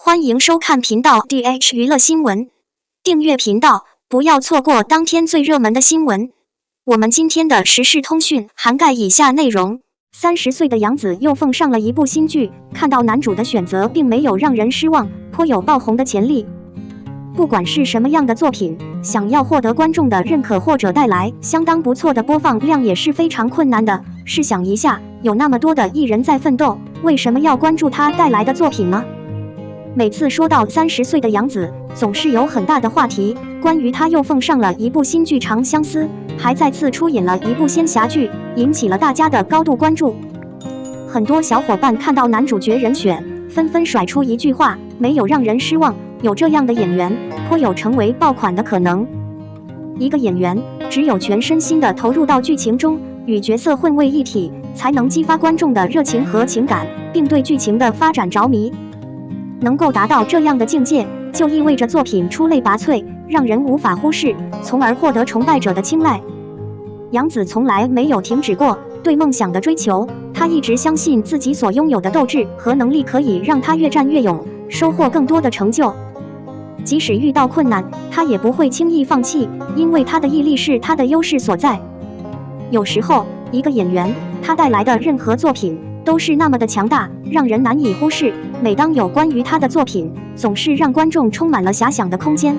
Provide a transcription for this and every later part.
欢迎收看频道 DH 娱乐新闻，订阅频道，不要错过当天最热门的新闻。我们今天的时事通讯涵盖以下内容：30岁的杨紫又奉上了一部新剧，看到男主的选择并没有让人失望，颇有爆红的潜力。不管是什么样的作品，想要获得观众的认可或者带来相当不错的播放量也是非常困难的。试想一下，有那么多的艺人在奋斗，为什么要关注他带来的作品呢？每次说到30岁的杨紫，总是有很大的话题。关于她又奉上了一部新剧《长相思》，还再次出演了一部仙侠剧，引起了大家的高度关注。很多小伙伴看到男主角人选，纷纷甩出一句话：没有让人失望。有这样的演员，颇有成为爆款的可能。一个演员只有全身心地投入到剧情中，与角色混为一体，才能激发观众的热情和情感，并对剧情的发展着迷。能够达到这样的境界，就意味着作品出类拔萃，让人无法忽视，从而获得崇拜者的青睐。杨紫从来没有停止过对梦想的追求，她一直相信自己所拥有的斗志和能力可以让她越战越勇，收获更多的成就。即使遇到困难，她也不会轻易放弃，因为她的毅力是她的优势所在。有时候，一个演员他带来的任何作品都是那么的强大，让人难以忽视。每当有关于他的作品，总是让观众充满了遐想的空间。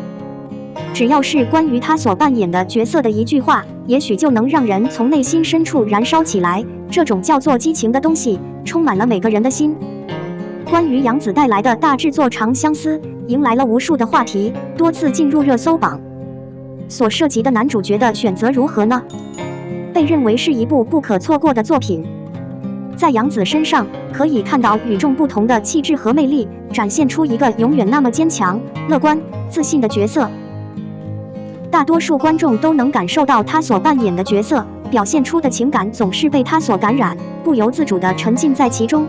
只要是关于他所扮演的角色的一句话，也许就能让人从内心深处燃烧起来。这种叫做激情的东西，充满了每个人的心。关于杨紫带来的大制作《长相思》，迎来了无数的话题，多次进入热搜榜。所涉及的男主角的选择如何呢？被认为是一部不可错过的作品。在杨紫身上可以看到与众不同的气质和魅力，展现出一个永远那么坚强、乐观、自信的角色。大多数观众都能感受到他所扮演的角色表现出的情感总是被他所感染，不由自主地沉浸在其中。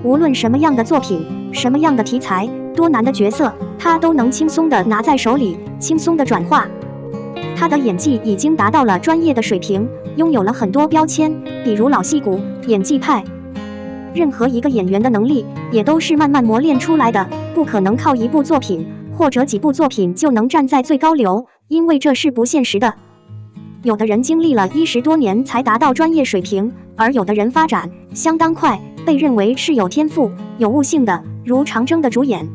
无论什么样的作品、什么样的题材、多难的角色，他都能轻松地拿在手里，轻松地转化。他的演技已经达到了专业的水平，拥有了很多标签，比如老戏骨、演技派。任何一个演员的能力也都是慢慢磨练出来的，不可能靠一部作品或者几部作品就能站在最高流，因为这是不现实的。有的人经历了10多年才达到专业水平，而有的人发展相当快，被认为是有天赋、有悟性的，如长征的主演。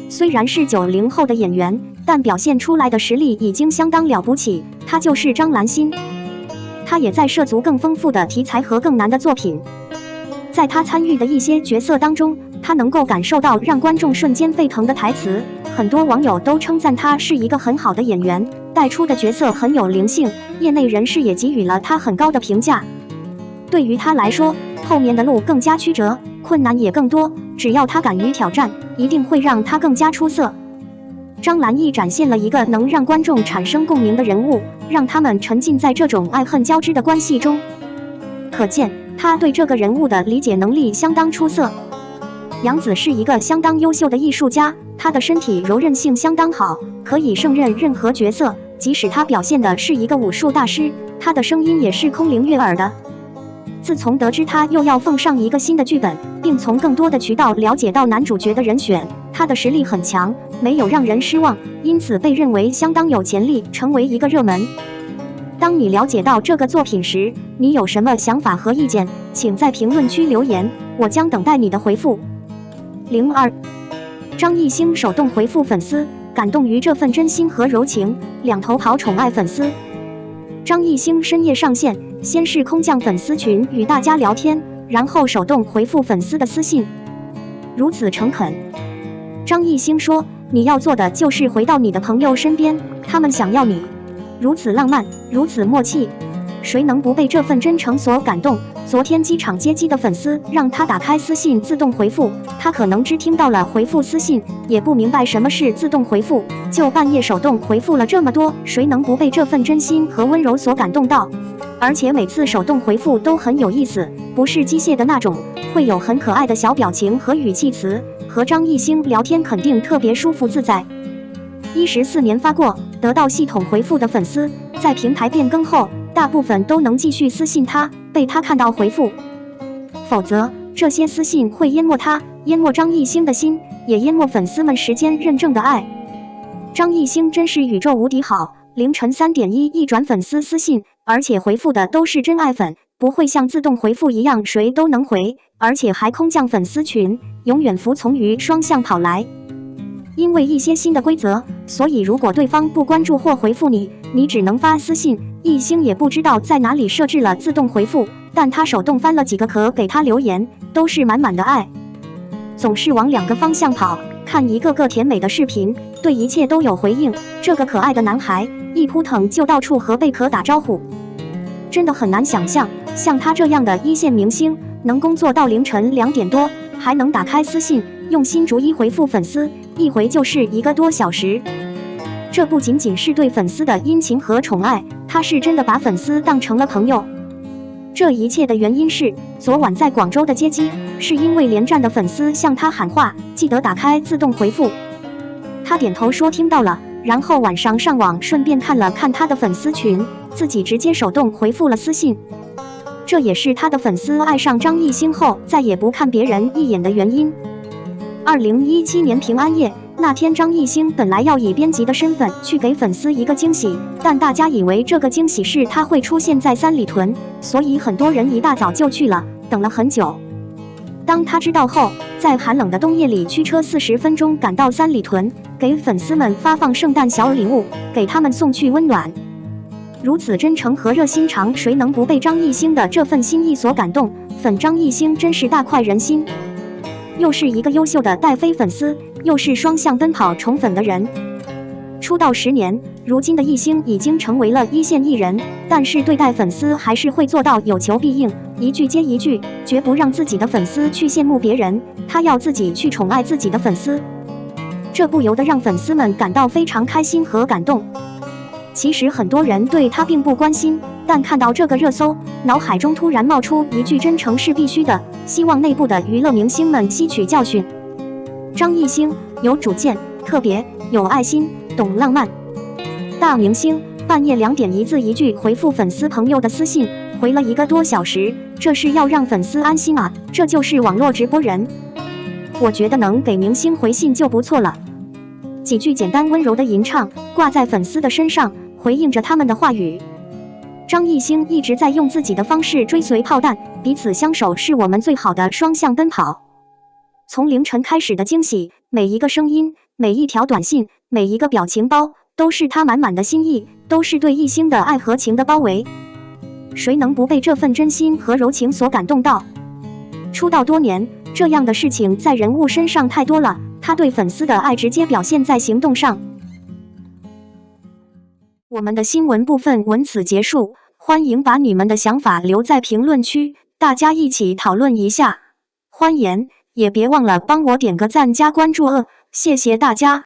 虽然是90后的演员，但表现出来的实力已经相当了不起，他就是张兰心。他也在涉足更丰富的题材和更难的作品。在他参与的一些角色当中，他能够感受到让观众瞬间沸腾的台词，很多网友都称赞他是一个很好的演员，带出的角色很有灵性，业内人士也给予了他很高的评价。对于他来说，后面的路更加曲折，困难也更多，只要他敢于挑战，一定会让他更加出色。张兰意展现了一个能让观众产生共鸣的人物，让他们沉浸在这种爱恨交织的关系中。可见他对这个人物的理解能力相当出色。杨紫是一个相当优秀的艺术家，她的身体柔韧性相当好，可以胜任任何角色。即使她表现的是一个武术大师，她的声音也是空灵悦耳的。自从得知他又要奉上一个新的剧本，并从更多的渠道了解到男主角的人选，他的实力很强，没有让人失望，因此被认为相当有潜力成为一个热门。当你了解到这个作品时，你有什么想法和意见，请在评论区留言，我将等待你的回复。02张艺兴手动回复粉丝，感动于这份真心和柔情，两头跑宠爱粉丝。张艺兴深夜上线，先是空降粉丝群与大家聊天，然后手动回复粉丝的私信，如此诚恳。张艺兴说，你要做的就是回到你的朋友身边，他们想要你，如此浪漫，如此默契，谁能不被这份真诚所感动？昨天机场接机的粉丝让他打开私信自动回复，他可能只听到了回复私信，也不明白什么是自动回复，就半夜手动回复了这么多，谁能不被这份真心和温柔所感动到？而且每次手动回复都很有意思，不是机械的那种，会有很可爱的小表情和语气词，和张艺兴聊天肯定特别舒服自在。14年发过，得到系统回复的粉丝，在平台变更后，大部分都能继续私信他，被他看到回复，否则这些私信会淹没他，淹没张艺兴的心，也淹没粉丝们时间认证的爱。张艺兴真是宇宙无敌好，凌晨3点一转粉丝私信，而且回复的都是真爱粉，不会像自动回复一样谁都能回，而且还空降粉丝群，永远服从于双向跑来。因为一些新的规则，所以如果对方不关注或回复你，你只能发私信。艺兴也不知道在哪里设置了自动回复，但他手动翻了几个壳给他留言，都是满满的爱。总是往2个方向跑，看一个个甜美的视频，对一切都有回应。这个可爱的男孩一扑腾就到处和贝壳打招呼，真的很难想象，像他这样的一线明星，能工作到凌晨2点多，还能打开私信，用心逐一回复粉丝，一回就是1个多小时。这不仅仅是对粉丝的殷勤和宠爱，他是真的把粉丝当成了朋友。这一切的原因是，昨晚在广州的接机，是因为连站的粉丝向他喊话，记得打开自动回复。他点头说听到了，然后晚上上网顺便看了看他的粉丝群，自己直接手动回复了私信。这也是他的粉丝爱上张艺兴后再也不看别人一眼的原因。2017年平安夜那天，张艺兴本来要以编辑的身份去给粉丝一个惊喜，但大家以为这个惊喜是他会出现在三里屯，所以很多人一大早就去了，等了很久。当他知道后，在寒冷的冬夜里驱车40分钟赶到三里屯，给粉丝们发放圣诞小礼物，给他们送去温暖。如此真诚和热心肠，谁能不被张艺兴的这份心意所感动？粉张艺兴真是大快人心。又是一个优秀的带飞粉丝，又是双向奔跑宠粉的人。出道10年，如今的艺兴已经成为了一线艺人，但是对待粉丝还是会做到有求必应，一句接一句，绝不让自己的粉丝去羡慕别人，他要自己去宠爱自己的粉丝。这不由得让粉丝们感到非常开心和感动。其实很多人对他并不关心，但看到这个热搜，脑海中突然冒出一句真诚是必须的，希望内部的娱乐明星们吸取教训。张艺兴有主见，特别有爱心，懂浪漫。大明星半夜2点一字一句回复粉丝朋友的私信，回了1个多小时，这是要让粉丝安心啊，这就是网络直播人。我觉得能给明星回信就不错了，几句简单温柔的吟唱挂在粉丝的身上，回应着他们的话语。张艺兴一直在用自己的方式追随炮弹，彼此相守是我们最好的双向奔跑。从凌晨开始的惊喜，每一个声音，每一条短信，每一个表情包，都是他满满的心意，都是对艺兴的爱和情的包围。谁能不被这份真心和柔情所感动到？出道多年，这样的事情在人物身上太多了，他对粉丝的爱直接表现在行动上。我们的新闻部分文此结束，欢迎把你们的想法留在评论区，大家一起讨论一下。欢迎，也别忘了帮我点个赞加关注谢谢大家。